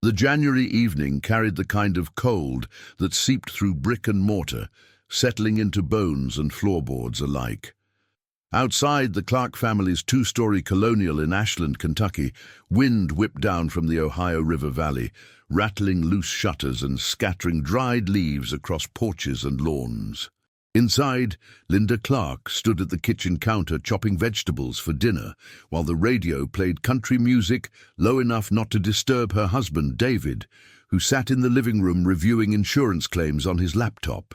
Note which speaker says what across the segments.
Speaker 1: The January evening carried the kind of cold that seeped through brick and mortar, settling into bones and floorboards alike. Outside the Clark family's two-story colonial in Ashland, Kentucky, wind whipped down from the Ohio River Valley, rattling loose shutters and scattering dried leaves across porches and lawns. Inside, Linda Clark stood at the kitchen counter chopping vegetables for dinner, while the radio played country music low enough not to disturb her husband, David, who sat in the living room reviewing insurance claims on his laptop.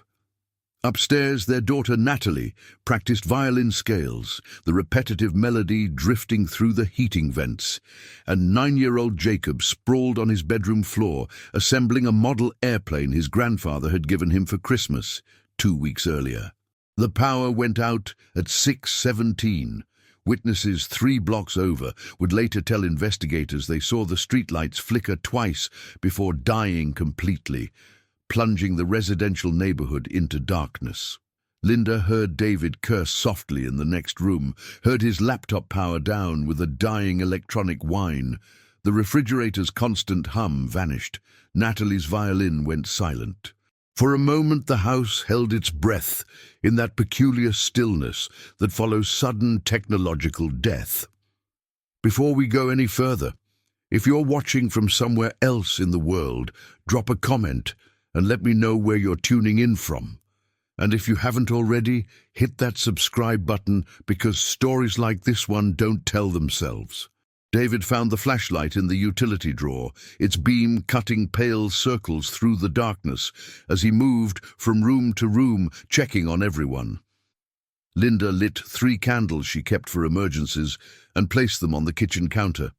Speaker 1: Upstairs, their daughter Natalie practiced violin scales, the repetitive melody drifting through the heating vents, and 9-year-old Jacob sprawled on his bedroom floor, assembling a model airplane his grandfather had given him for Christmas 2 weeks earlier. The power went out at 6:17. Witnesses 3 blocks over would later tell investigators they saw the streetlights flicker twice before dying completely, plunging the residential neighborhood into darkness. Linda heard David curse softly in the next room, heard his laptop power down with a dying electronic whine. The refrigerator's constant hum vanished. Natalie's violin went silent. For a moment the house held its breath in that peculiar stillness that follows sudden technological death. Before we go any further, if you're watching from somewhere else in the world, drop a comment and let me know where you're tuning in from. And if you haven't already, hit that subscribe button, because stories like this one don't tell themselves. David found the flashlight in the utility drawer, its beam cutting pale circles through the darkness as he moved from room to room, checking on everyone. Linda lit 3 candles she kept for emergencies and placed them on the kitchen counter.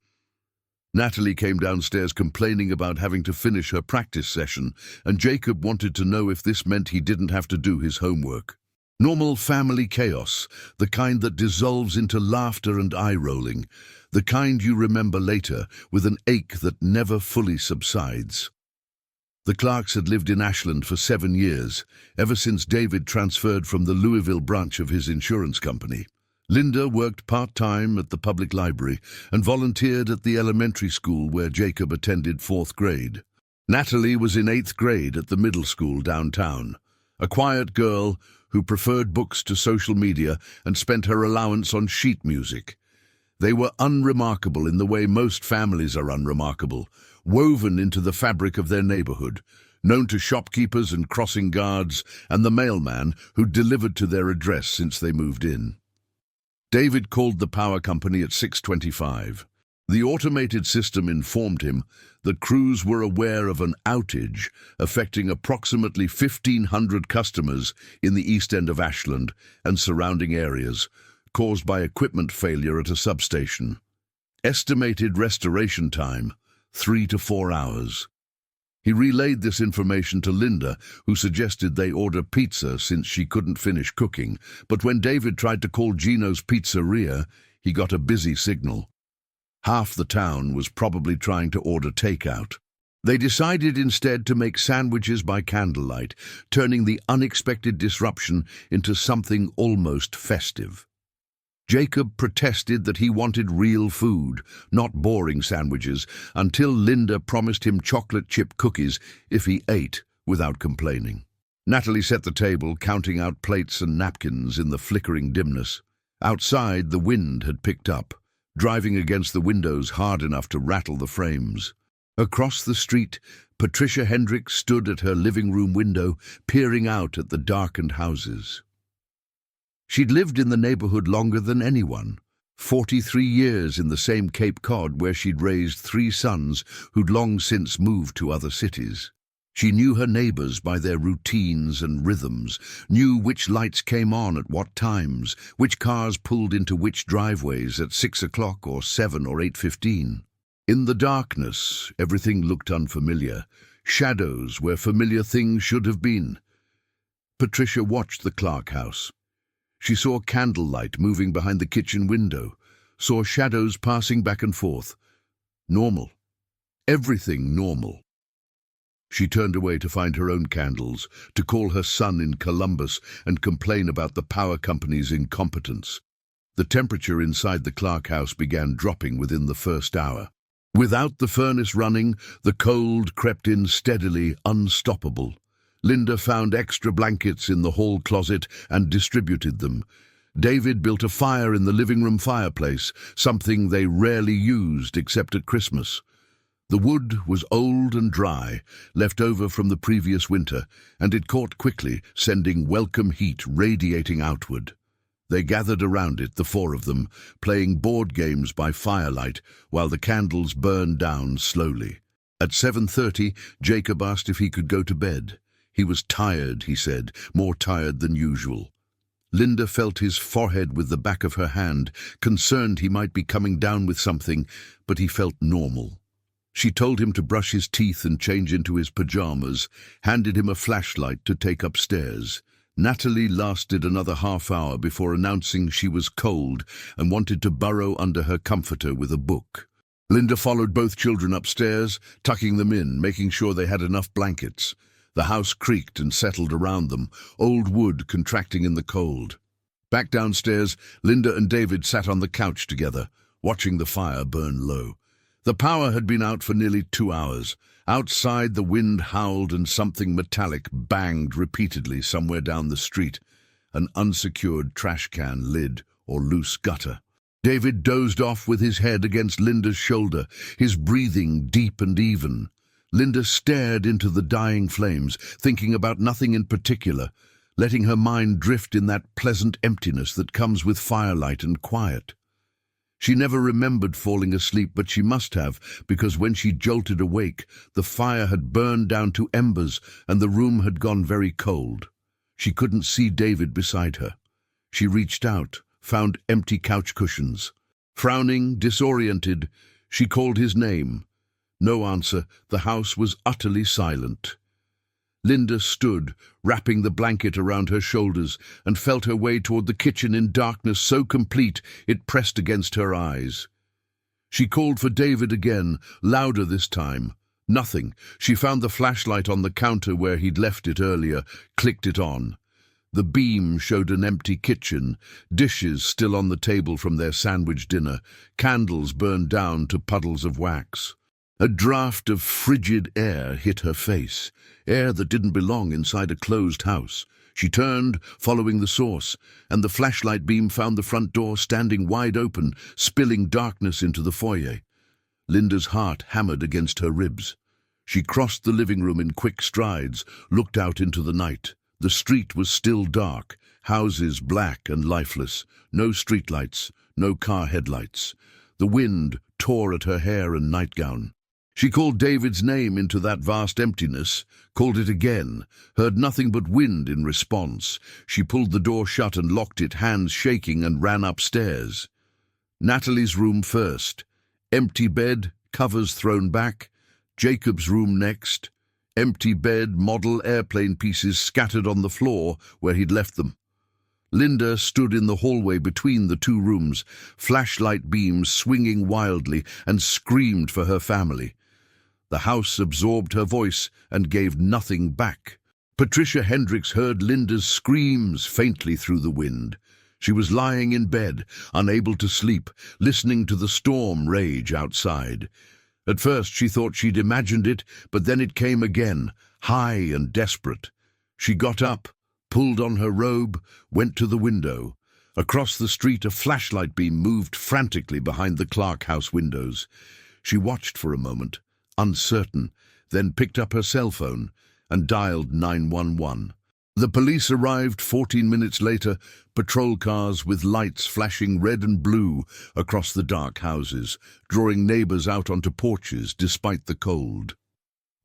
Speaker 1: Natalie came downstairs complaining about having to finish her practice session, and Jacob wanted to know if this meant he didn't have to do his homework. Normal family chaos, the kind that dissolves into laughter and eye-rolling, the kind you remember later with an ache that never fully subsides. The Clarks had lived in Ashland for 7 years, ever since David transferred from the Louisville branch of his insurance company. Linda worked part-time at the public library and volunteered at the elementary school where Jacob attended 4th grade. Natalie was in 8th grade at the middle school downtown, a quiet girl who preferred books to social media and spent her allowance on sheet music. They were unremarkable in the way most families are unremarkable, woven into the fabric of their neighborhood, known to shopkeepers and crossing guards and the mailman who delivered to their address since they moved in. David called the power company at 6:25. The automated system informed him that crews were aware of an outage affecting approximately 1,500 customers in the east end of Ashland and surrounding areas, caused by equipment failure at a substation. Estimated restoration time, 3 to 4 hours. He relayed this information to Linda, who suggested they order pizza since she couldn't finish cooking, but when David tried to call Gino's Pizzeria, he got a busy signal. Half the town was probably trying to order takeout. They decided instead to make sandwiches by candlelight, turning the unexpected disruption into something almost festive. Jacob protested that he wanted real food, not boring sandwiches, until Linda promised him chocolate chip cookies if he ate without complaining. Natalie set the table, counting out plates and napkins in the flickering dimness. Outside, the wind had picked up, driving against the windows hard enough to rattle the frames. Across the street, Patricia Hendricks stood at her living room window, peering out at the darkened houses. She'd lived in the neighborhood longer than anyone, 43 years in the same Cape Cod where she'd raised 3 sons who'd long since moved to other cities. She knew her neighbors by their routines and rhythms, knew which lights came on at what times, which cars pulled into which driveways at 6 o'clock or 7 or 8:15. In the darkness, everything looked unfamiliar, shadows where familiar things should have been. Patricia watched the Clark house. She saw candlelight moving behind the kitchen window, saw shadows passing back and forth. Normal. Everything normal. She turned away to find her own candles, to call her son in Columbus and complain about the power company's incompetence. The temperature inside the Clark house began dropping within the first hour. Without the furnace running, the cold crept in steadily, unstoppable. Linda found extra blankets in the hall closet and distributed them. David built a fire in the living room fireplace, something they rarely used except at Christmas. The wood was old and dry, left over from the previous winter, and it caught quickly, sending welcome heat radiating outward. They gathered around it, the four of them, playing board games by firelight while the candles burned down slowly. At 7:30, Jacob asked if he could go to bed. He was tired, he said, more tired than usual. Linda felt his forehead with the back of her hand, concerned he might be coming down with something, but he felt normal. She told him to brush his teeth and change into his pajamas, handed him a flashlight to take upstairs. Natalie lasted another half hour before announcing she was cold and wanted to burrow under her comforter with a book. Linda followed both children upstairs, tucking them in, making sure they had enough blankets. The house creaked and settled around them, old wood contracting in the cold. Back downstairs, Linda and David sat on the couch together, watching the fire burn low. The power had been out for nearly 2 hours. Outside, the wind howled and something metallic banged repeatedly somewhere down the street, an unsecured trash can lid or loose gutter. David dozed off with his head against Linda's shoulder, his breathing deep and even. Linda stared into the dying flames, thinking about nothing in particular, letting her mind drift in that pleasant emptiness that comes with firelight and quiet. She never remembered falling asleep, but she must have, because when she jolted awake, the fire had burned down to embers and the room had gone very cold. She couldn't see David beside her. She reached out, found empty couch cushions. Frowning, disoriented, she called his name. No answer. The house was utterly silent. Linda stood, wrapping the blanket around her shoulders, and felt her way toward the kitchen in darkness so complete it pressed against her eyes. She called for David again, louder this time. Nothing. She found the flashlight on the counter where he'd left it earlier, clicked it on. The beam showed an empty kitchen, dishes still on the table from their sandwich dinner, candles burned down to puddles of wax. A draught of frigid air hit her face, air that didn't belong inside a closed house. She turned, following the source, and the flashlight beam found the front door standing wide open, spilling darkness into the foyer. Linda's heart hammered against her ribs. She crossed the living room in quick strides, looked out into the night. The street was still dark, houses black and lifeless, no streetlights, no car headlights. The wind tore at her hair and nightgown. She called David's name into that vast emptiness, called it again, heard nothing but wind in response. She pulled the door shut and locked it, hands shaking, and ran upstairs. Natalie's room first. Empty bed, covers thrown back. Jacob's room next. Empty bed, model airplane pieces scattered on the floor where he'd left them. Linda stood in the hallway between the two rooms, flashlight beams swinging wildly, and screamed for her family. The house absorbed her voice and gave nothing back. Patricia Hendricks heard Linda's screams faintly through the wind. She was lying in bed, unable to sleep, listening to the storm rage outside. At first she thought she'd imagined it, but then it came again, high and desperate. She got up, pulled on her robe, went to the window. Across the street, a flashlight beam moved frantically behind the Clark house windows. She watched for a moment, uncertain, then picked up her cell phone and dialed 911. The police arrived 14 minutes later, patrol cars with lights flashing red and blue across the dark houses, drawing neighbors out onto porches despite the cold.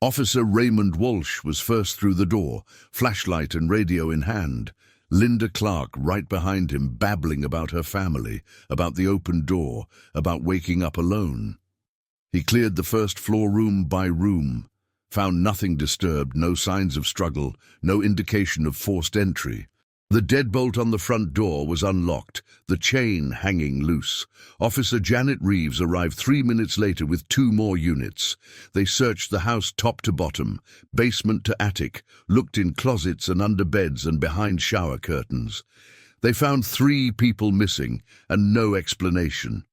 Speaker 1: Officer Raymond Walsh was first through the door, flashlight and radio in hand. Linda Clark right behind him, babbling about her family, about the open door, about waking up alone. He cleared the first floor room by room, found nothing disturbed, no signs of struggle, no indication of forced entry. The deadbolt on the front door was unlocked, the chain hanging loose. Officer Janet Reeves arrived 3 minutes later with 2 more units. They searched the house top to bottom, basement to attic, looked in closets and under beds and behind shower curtains. They found 3 people missing and no explanation.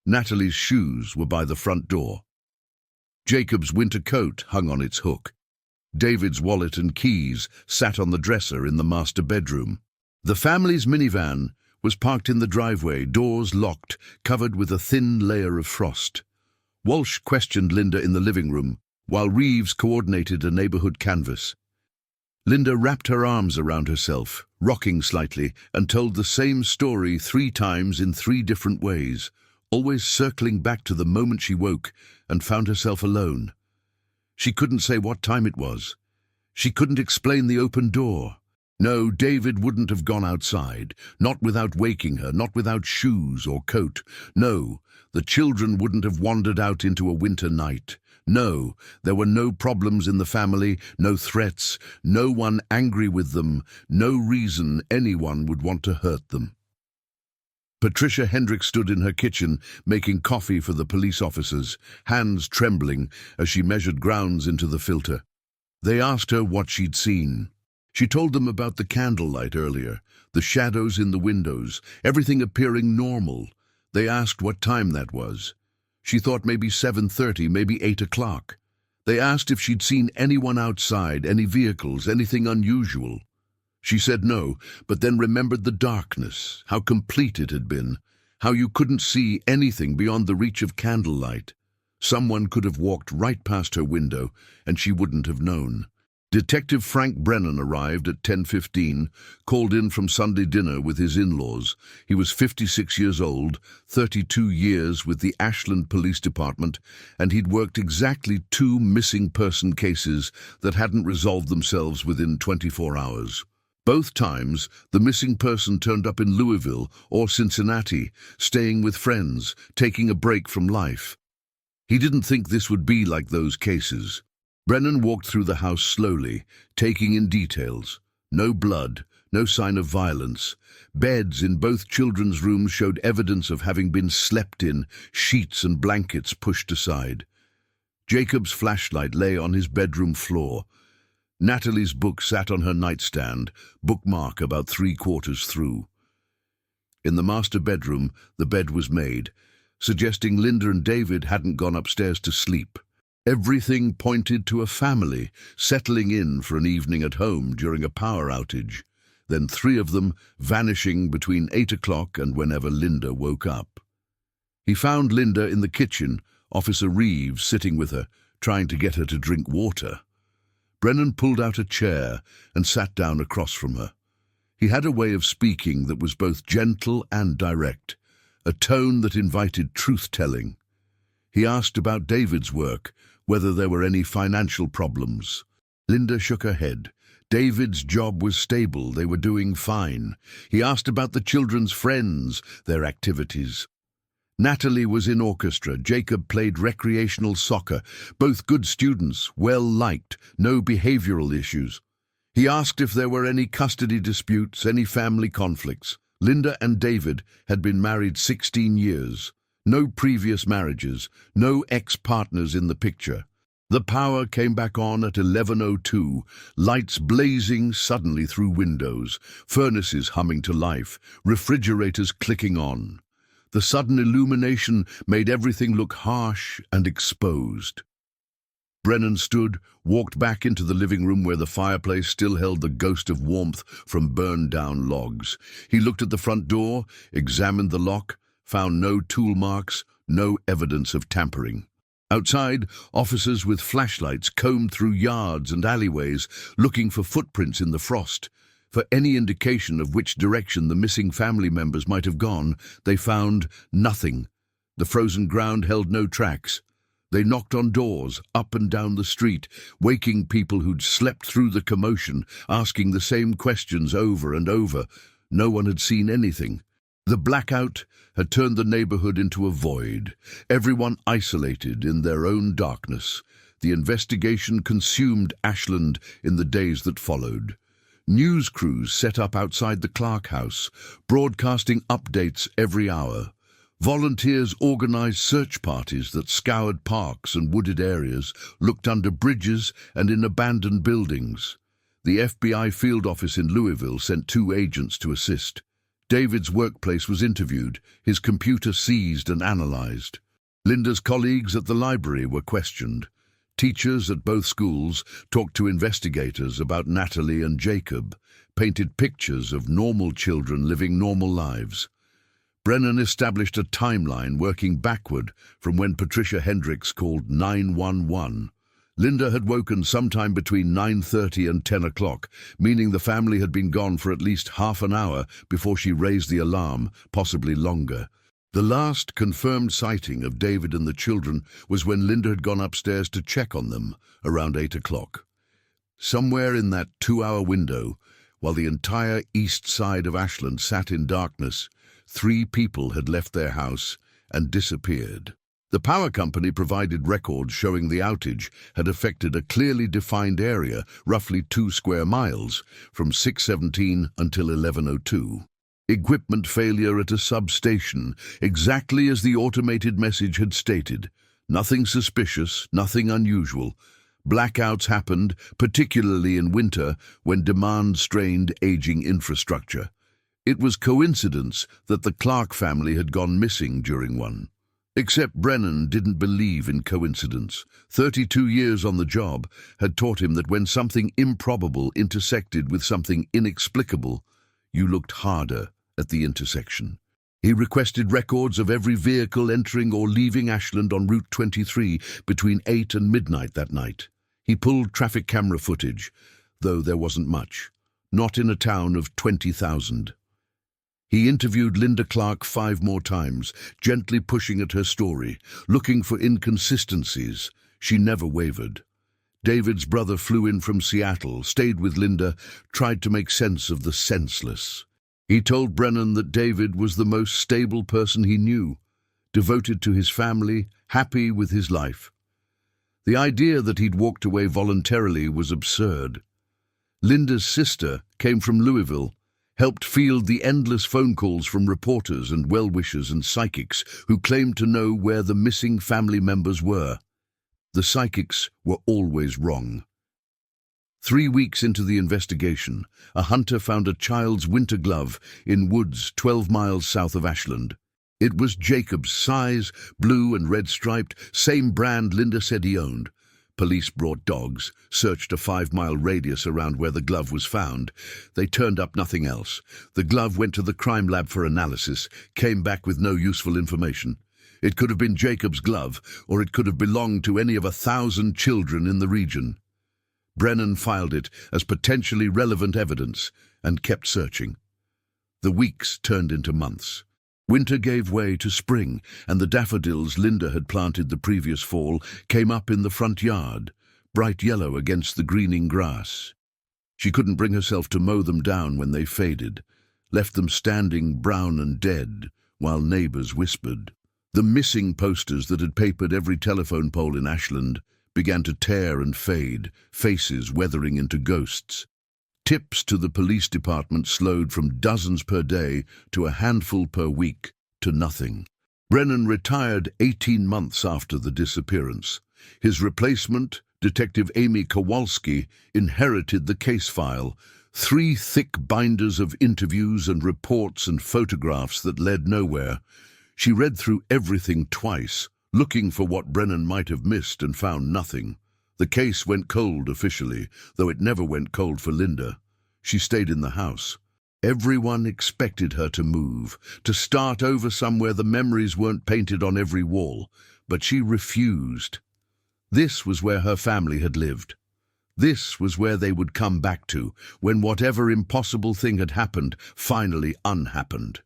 Speaker 1: Natalie's shoes were by the front door. Jacob's winter coat hung on its hook. David's wallet and keys sat on the dresser in the master bedroom. The family's minivan was parked in the driveway, doors locked, covered with a thin layer of frost. Walsh questioned Linda in the living room, while Reeves coordinated a neighborhood canvass. Linda wrapped her arms around herself, rocking slightly, and told the same story 3 times in 3 different ways, always circling back to the moment she woke and found herself alone. She couldn't say what time it was. She couldn't explain the open door. No, David wouldn't have gone outside, not without waking her, not without shoes or coat. No, the children wouldn't have wandered out into a winter night. No, there were no problems in the family, no threats, no one angry with them, no reason anyone would want to hurt them. Patricia Hendricks stood in her kitchen, making coffee for the police officers, hands trembling as she measured grounds into the filter. They asked her what she'd seen. She told them about the candlelight earlier, the shadows in the windows, everything appearing normal. They asked what time that was. She thought maybe 7:30, maybe 8 o'clock. They asked if she'd seen anyone outside, any vehicles, anything unusual. She said no, but then remembered the darkness, how complete it had been, how you couldn't see anything beyond the reach of candlelight. Someone could have walked right past her window, and she wouldn't have known. Detective Frank Brennan arrived at 10:15, called in from Sunday dinner with his in-laws. He was 56 years old, 32 years with the Ashland Police Department, and he'd worked exactly 2 missing person cases that hadn't resolved themselves within 24 hours. Both times, the missing person turned up in Louisville or Cincinnati, staying with friends, taking a break from life. He didn't think this would be like those cases. Brennan walked through the house slowly, taking in details. No blood, no sign of violence. Beds in both children's rooms showed evidence of having been slept in, sheets and blankets pushed aside. Jacob's flashlight lay on his bedroom floor. Natalie's book sat on her nightstand, bookmark about 3/4 through. In the master bedroom, the bed was made, suggesting Linda and David hadn't gone upstairs to sleep. Everything pointed to a family settling in for an evening at home during a power outage, then 3 of them vanishing between 8 o'clock and whenever Linda woke up. He found Linda in the kitchen, Officer Reeves sitting with her, trying to get her to drink water. Brennan pulled out a chair and sat down across from her. He had a way of speaking that was both gentle and direct, a tone that invited truth-telling. He asked about David's work, whether there were any financial problems. Linda shook her head. David's job was stable, they were doing fine. He asked about the children's friends, their activities. Natalie was in orchestra, Jacob played recreational soccer, both good students, well-liked, no behavioral issues. He asked if there were any custody disputes, any family conflicts. Linda and David had been married 16 years. No previous marriages, no ex-partners in the picture. The power came back on at 11:02, lights blazing suddenly through windows, furnaces humming to life, refrigerators clicking on. The sudden illumination made everything look harsh and exposed. Brennan stood, walked back into the living room where the fireplace still held the ghost of warmth from burned-down logs. He looked at the front door, examined the lock, found no tool marks, no evidence of tampering. Outside, officers with flashlights combed through yards and alleyways, looking for footprints in the frost. For any indication of which direction the missing family members might have gone, they found nothing. The frozen ground held no tracks. They knocked on doors, up and down the street, waking people who'd slept through the commotion, asking the same questions over and over. No one had seen anything. The blackout had turned the neighborhood into a void, everyone isolated in their own darkness. The investigation consumed Ashland in the days that followed. News crews set up outside the Clark house, broadcasting updates every hour. Volunteers organized search parties that scoured parks and wooded areas, looked under bridges and in abandoned buildings. The FBI field office in Louisville sent 2 agents to assist. David's workplace was interviewed, his computer seized and analyzed. Linda's colleagues at the library were questioned. Teachers at both schools talked to investigators about Natalie and Jacob, painted pictures of normal children living normal lives. Brennan established a timeline working backward from when Patricia Hendricks called 911. Linda had woken sometime between 9:30 and 10 o'clock, meaning the family had been gone for at least half an hour before she raised the alarm, possibly longer. The last confirmed sighting of David and the children was when Linda had gone upstairs to check on them around 8 o'clock. Somewhere in that 2-hour window, while the entire east side of Ashland sat in darkness, 3 people had left their house and disappeared. The power company provided records showing the outage had affected a clearly defined area, roughly 2 square miles, from 6:17 until 11:02. Equipment failure at a substation, exactly as the automated message had stated. Nothing suspicious, nothing unusual. Blackouts happened, particularly in winter, when demand strained aging infrastructure. It was coincidence that the Clark family had gone missing during one. Except Brennan didn't believe in coincidence. 32 years on the job had taught him that when something improbable intersected with something inexplicable, you looked harder at the intersection. He requested records of every vehicle entering or leaving Ashland on Route 23 between 8 and midnight that night. He pulled traffic camera footage, though there wasn't much. Not in a town of 20,000. He interviewed Linda Clark 5 more times, gently pushing at her story, looking for inconsistencies. She never wavered. David's brother flew in from Seattle, stayed with Linda, tried to make sense of the senseless. He told Brennan that David was the most stable person he knew, devoted to his family, happy with his life. The idea that he'd walked away voluntarily was absurd. Linda's sister came from Louisville, helped field the endless phone calls from reporters and well-wishers and psychics who claimed to know where the missing family members were. The psychics were always wrong. 3 weeks into the investigation, a hunter found a child's winter glove in woods 12 miles south of Ashland. It was Jacob's size, blue and red striped, same brand Linda said he owned. Police brought dogs, searched a 5-mile radius around where the glove was found. They turned up nothing else. The glove went to the crime lab for analysis, came back with no useful information. It could have been Jacob's glove, or it could have belonged to any of 1,000 children in the region. Brennan filed it as potentially relevant evidence and kept searching. The weeks turned into months. Winter gave way to spring, and the daffodils Linda had planted the previous fall came up in the front yard, bright yellow against the greening grass. She couldn't bring herself to mow them down when they faded, left them standing brown and dead, while neighbors whispered. The missing posters that had papered every telephone pole in Ashland began to tear and fade, faces weathering into ghosts. Tips to the police department slowed from dozens per day to a handful per week to nothing. Brennan retired 18 months after the disappearance. His replacement, Detective Amy Kowalski, inherited the case file, 3 thick binders of interviews and reports and photographs that led nowhere. She read through everything twice, looking for what Brennan might have missed, and found nothing. The case went cold officially, though it never went cold for Linda. She stayed in the house. Everyone expected her to move, to start over somewhere the memories weren't painted on every wall, but she refused. This was where her family had lived. This was where they would come back to, when whatever impossible thing had happened finally unhappened.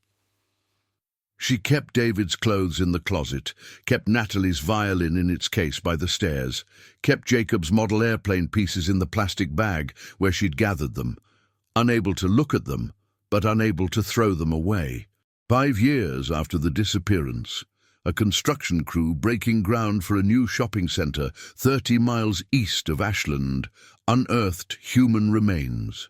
Speaker 1: She kept David's clothes in the closet, kept Natalie's violin in its case by the stairs, kept Jacob's model airplane pieces in the plastic bag where she'd gathered them, unable to look at them, but unable to throw them away. 5 years after the disappearance, a construction crew breaking ground for a new shopping center 30 miles east of Ashland unearthed human remains.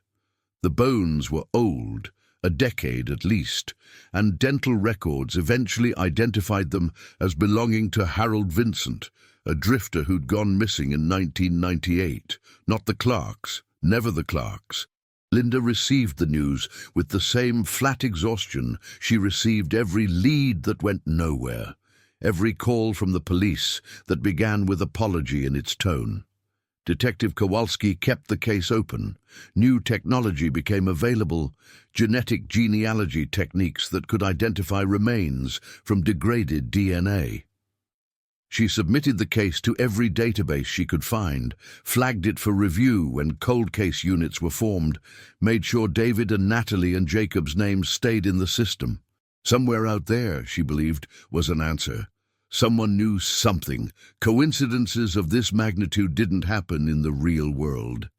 Speaker 1: The bones were old, a decade at least, and dental records eventually identified them as belonging to Harold Vincent, a drifter who'd gone missing in 1998. Not the Clarks, never the Clarks. Linda received the news with the same flat exhaustion she received every lead that went nowhere. every call from the police that began with apology in its tone. Detective Kowalski kept the case open. New technology became available, genetic genealogy techniques that could identify remains from degraded DNA. She submitted the case to every database she could find, flagged it for review when cold case units were formed, made sure David and Natalie and Jacob's names stayed in the system. Somewhere out there, she believed, was an answer. Someone knew something. Coincidences of this magnitude didn't happen in the real world.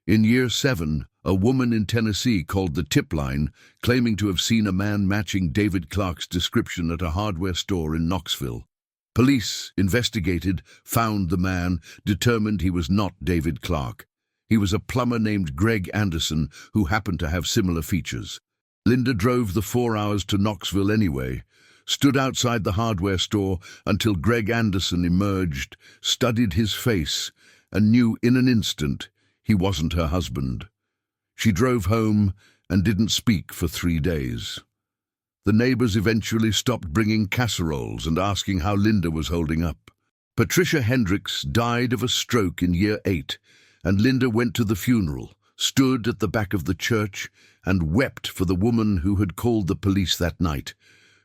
Speaker 1: In year 7, a woman in Tennessee called the tip line, claiming to have seen a man matching David Clark's description at a hardware store in Knoxville. Police investigated, found the man, determined he was not David Clark. He was a plumber named Greg Anderson who happened to have similar features. Linda drove the 4 hours to Knoxville anyway, stood outside the hardware store until Greg Anderson emerged, studied his face, and knew in an instant he wasn't her husband. She drove home and didn't speak for 3 days. The neighbors eventually stopped bringing casseroles and asking how Linda was holding up. Patricia Hendricks died of a stroke in year 8, and Linda went to the funeral, stood at the back of the church, and wept for the woman who had called the police that night,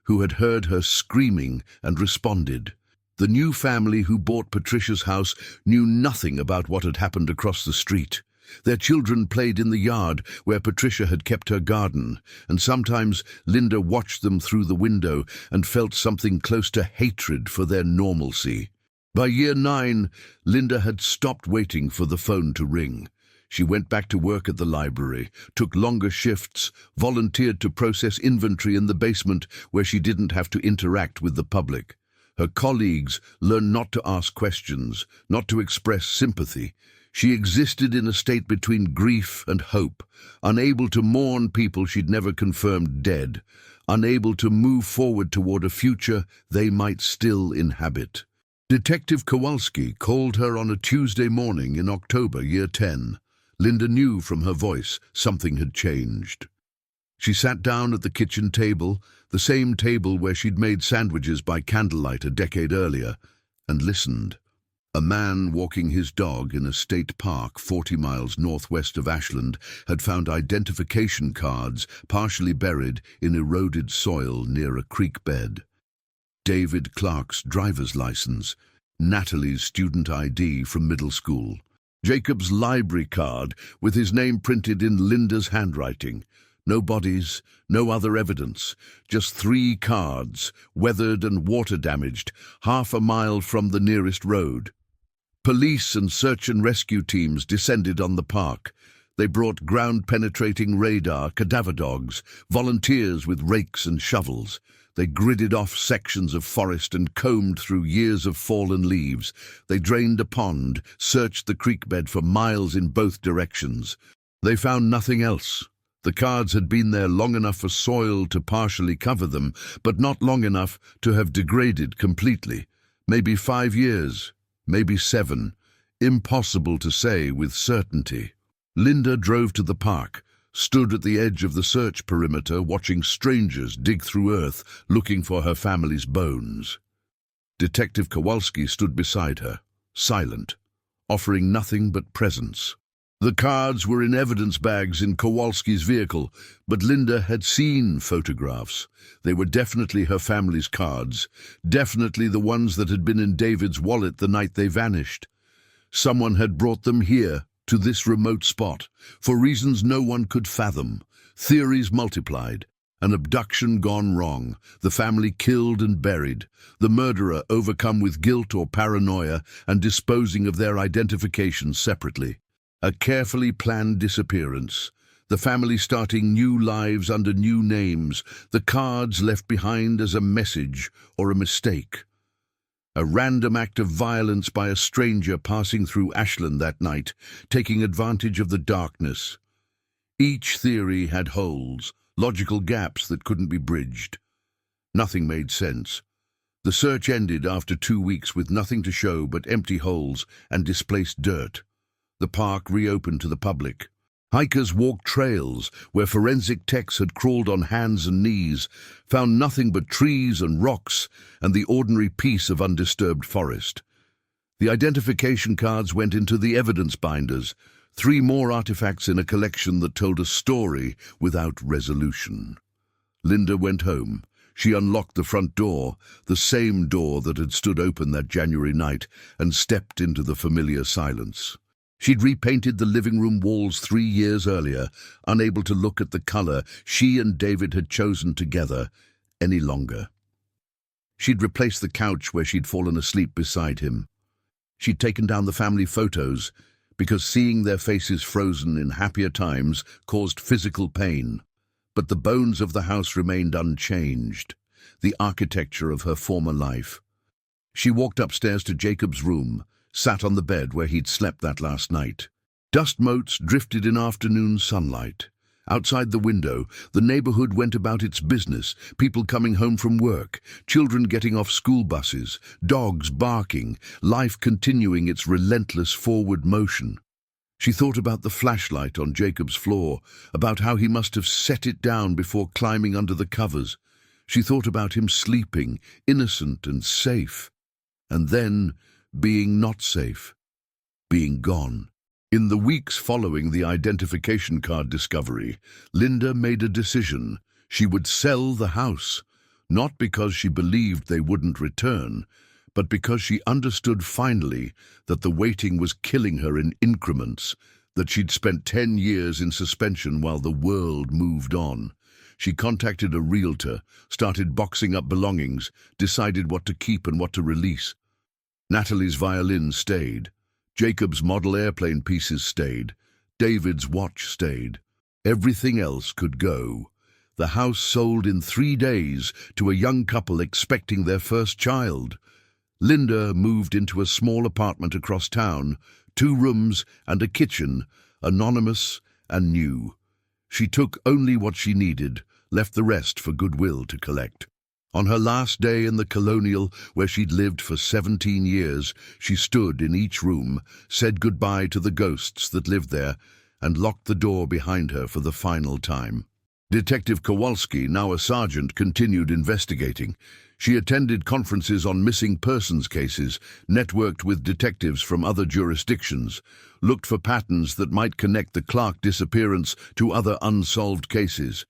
Speaker 1: who had heard her screaming and responded. The new family who bought Patricia's house knew nothing about what had happened across the street. Their children played in the yard where Patricia had kept her garden, and sometimes Linda watched them through the window and felt something close to hatred for their normalcy. By year 9, Linda had stopped waiting for the phone to ring. She went back to work at the library, took longer shifts, volunteered to process inventory in the basement where she didn't have to interact with the public. Her colleagues learned not to ask questions, not to express sympathy. She existed in a state between grief and hope, unable to mourn people she'd never confirmed dead, unable to move forward toward a future they might still inhabit. Detective Kowalski called her on a Tuesday morning in October, year 10. Linda knew from her voice something had changed. She sat down at the kitchen table, the same table where she'd made sandwiches by candlelight a decade earlier, and listened. A man walking his dog in a state park 40 miles northwest of Ashland had found identification cards partially buried in eroded soil near a creek bed. David Clark's driver's license, Natalie's student ID from middle school, Jacob's library card with his name printed in Linda's handwriting. No bodies, no other evidence, just 3 cards, weathered and water-damaged, half a mile from the nearest road. Police and search and rescue teams descended on the park. They brought ground-penetrating radar, cadaver dogs, volunteers with rakes and shovels. They gridded off sections of forest and combed through years of fallen leaves. They drained a pond, searched the creek bed for miles in both directions. They found nothing else. The cards had been there long enough for soil to partially cover them, but not long enough to have degraded completely. Maybe 5 years, maybe 7. Impossible to say with certainty. Linda drove to the park, stood at the edge of the search perimeter watching strangers dig through earth looking for her family's bones. Detective Kowalski stood beside her, silent, offering nothing but presence. The cards were in evidence bags in Kowalski's vehicle, but Linda had seen photographs. They were definitely her family's cards, definitely the ones that had been in David's wallet the night they vanished. Someone had brought them here, to this remote spot, for reasons no one could fathom. Theories multiplied. An abduction gone wrong, the family killed and buried, the murderer overcome with guilt or paranoia and disposing of their identifications separately. A carefully planned disappearance, the family starting new lives under new names, the cards left behind as a message or a mistake. A random act of violence by a stranger passing through Ashland that night, taking advantage of the darkness. Each theory had holes, logical gaps that couldn't be bridged. Nothing made sense. The search ended after 2 weeks with nothing to show but empty holes and displaced dirt. The park reopened to the public. Hikers walked trails where forensic techs had crawled on hands and knees, found nothing but trees and rocks and the ordinary peace of undisturbed forest. The identification cards went into the evidence binders, 3 more artifacts in a collection that told a story without resolution. Linda went home. She unlocked the front door, the same door that had stood open that January night, and stepped into the familiar silence. She'd repainted the living room walls 3 years earlier, unable to look at the color she and David had chosen together any longer. She'd replaced the couch where she'd fallen asleep beside him. She'd taken down the family photos, because seeing their faces frozen in happier times caused physical pain. But the bones of the house remained unchanged, the architecture of her former life. She walked upstairs to Jacob's room, sat on the bed where he'd slept that last night. Dust motes drifted in afternoon sunlight. Outside the window, the neighborhood went about its business, people coming home from work, children getting off school buses, dogs barking, life continuing its relentless forward motion. She thought about the flashlight on Jacob's floor, about how he must have set it down before climbing under the covers. She thought about him sleeping, innocent and safe, and then being not safe, being gone. In the weeks following the identification card discovery, Linda made a decision. She would sell the house, not because she believed they wouldn't return, but because she understood finally that the waiting was killing her in increments, that she'd spent 10 years in suspension while the world moved on. She contacted a realtor, started boxing up belongings, decided what to keep and what to release. Natalie's violin stayed. Jacob's model airplane pieces stayed. David's watch stayed. Everything else could go. The house sold in 3 days to a young couple expecting their first child. Linda moved into a small apartment across town, 2 rooms and a kitchen, anonymous and new. She took only what she needed, left the rest for Goodwill to collect. On her last day in the Colonial, where she'd lived for 17 years, she stood in each room, said goodbye to the ghosts that lived there, and locked the door behind her for the final time. Detective Kowalski, now a sergeant, continued investigating. She attended conferences on missing persons cases, networked with detectives from other jurisdictions, looked for patterns that might connect the Clark disappearance to other unsolved cases.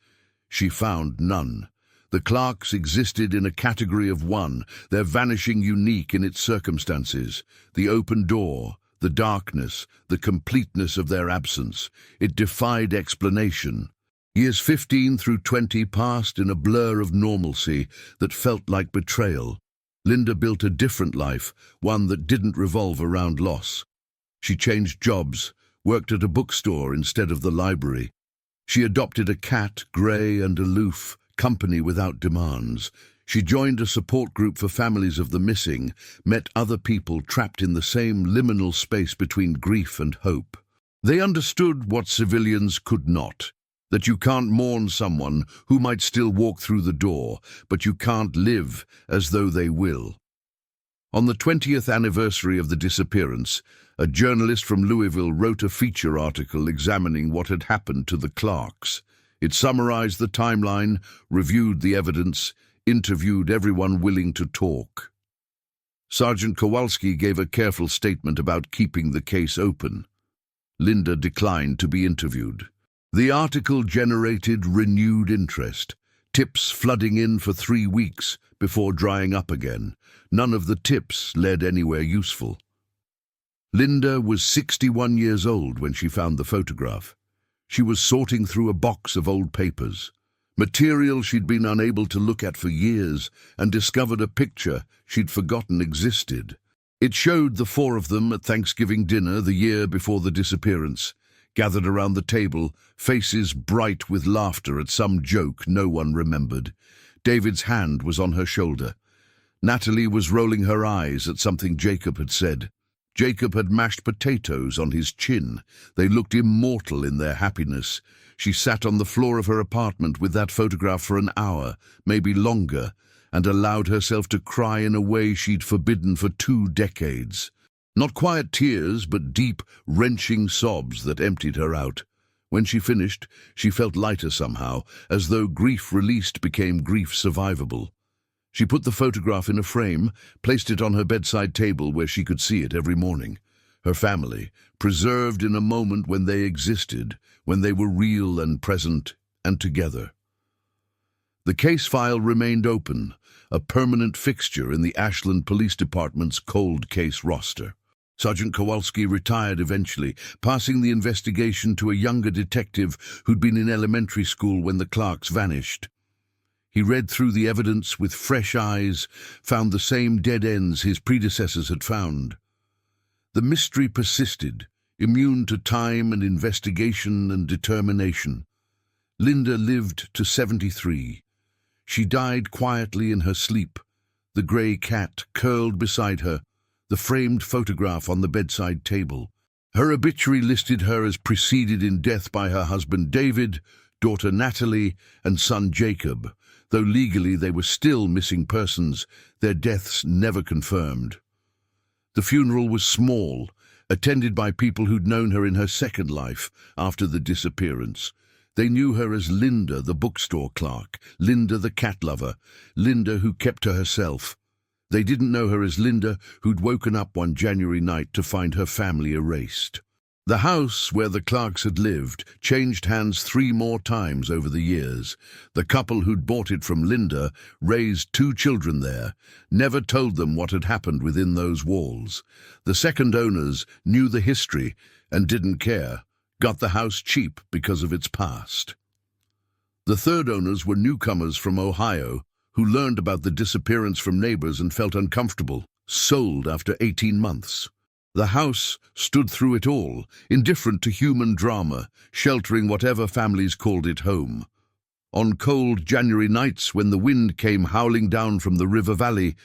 Speaker 1: She found none. The Clarks existed in a category of one, their vanishing unique in its circumstances. The open door, the darkness, the completeness of their absence. It defied explanation. Years 15 through 20 passed in a blur of normalcy that felt like betrayal. Linda built a different life, one that didn't revolve around loss. She changed jobs, worked at a bookstore instead of the library. She adopted a cat, grey and aloof, company without demands. She joined a support group for families of the missing, met other people trapped in the same liminal space between grief and hope. They understood what civilians could not, that you can't mourn someone who might still walk through the door, but you can't live as though they will. On the 20th anniversary of the disappearance, a journalist from Louisville wrote a feature article examining what had happened to the Clarks. It summarized the timeline, reviewed the evidence, interviewed everyone willing to talk. Sergeant Kowalski gave a careful statement about keeping the case open. Linda declined to be interviewed. The article generated renewed interest, tips flooding in for 3 weeks before drying up again. None of the tips led anywhere useful. Linda was 61 years old when she found the photograph. She was sorting through a box of old papers, material she'd been unable to look at for years, and discovered a picture she'd forgotten existed. It showed the 4 of them at Thanksgiving dinner the year before the disappearance, gathered around the table, faces bright with laughter at some joke no one remembered. David's hand was on her shoulder. Natalie was rolling her eyes at something Jacob had said. Jacob had mashed potatoes on his chin. They looked immortal in their happiness. She sat on the floor of her apartment with that photograph for an hour, maybe longer, and allowed herself to cry in a way she'd forbidden for 2 decades. Not quiet tears, but deep, wrenching sobs that emptied her out. When she finished, she felt lighter somehow, as though grief released became grief survivable. She put the photograph in a frame, placed it on her bedside table where she could see it every morning. Her family, preserved in a moment when they existed, when they were real and present and together. The case file remained open, a permanent fixture in the Ashland Police Department's cold case roster. Sergeant Kowalski retired eventually, passing the investigation to a younger detective who'd been in elementary school when the Clarks vanished. He read through the evidence with fresh eyes, found the same dead ends his predecessors had found. The mystery persisted, immune to time and investigation and determination. Linda lived to 73. She died quietly in her sleep, the grey cat curled beside her, the framed photograph on the bedside table. Her obituary listed her as preceded in death by her husband David, daughter Natalie, and son Jacob. Though legally they were still missing persons, their deaths never confirmed. The funeral was small, attended by people who'd known her in her second life after the disappearance. They knew her as Linda, the bookstore clerk, Linda, the cat lover, Linda who kept to herself. They didn't know her as Linda, who'd woken up one January night to find her family erased. The house where the Clarks had lived changed hands 3 more times over the years. The couple who'd bought it from Linda raised 2 children there, never told them what had happened within those walls. The second owners knew the history and didn't care, got the house cheap because of its past. The third owners were newcomers from Ohio who learned about the disappearance from neighbors and felt uncomfortable, sold after 18 months. The house stood through it all, indifferent to human drama, sheltering whatever families called it home. On cold January nights when the wind came howling down from the river valley,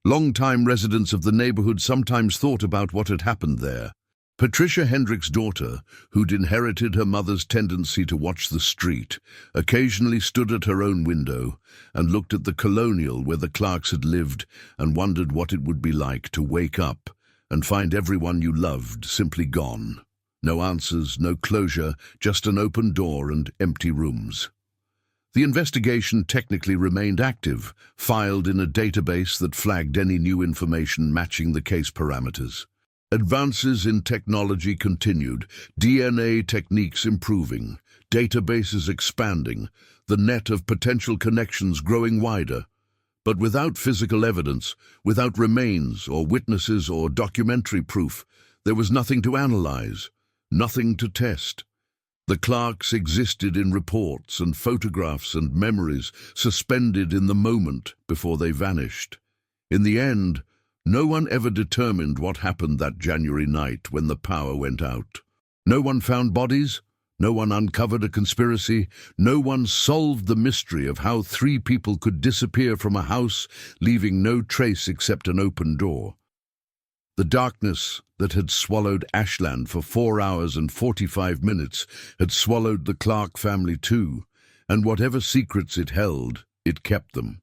Speaker 1: long-time residents of the neighborhood sometimes thought about what had happened there. Patricia Hendrick's daughter, who'd inherited her mother's tendency to watch the street, occasionally stood at her own window and looked at the colonial where the Clarks had lived and wondered what it would be like to wake up and find everyone you loved simply gone. No answers, no closure, just an open door and empty rooms. The investigation technically remained active, filed in a database that flagged any new information matching the case parameters. Advances in technology continued, DNA techniques improving, databases expanding, the net of potential connections growing wider. But without physical evidence, without remains or witnesses or documentary proof, there was nothing to analyze, nothing to test. The Clarks existed in reports and photographs and memories, suspended in the moment before they vanished. In the end, no one ever determined what happened that January night when the power went out. No one found bodies, no one uncovered a conspiracy, no one solved the mystery of how 3 people could disappear from a house, leaving no trace except an open door. The darkness that had swallowed Ashland for 4 hours and 45 minutes had swallowed the Clark family too, and whatever secrets it held, it kept them.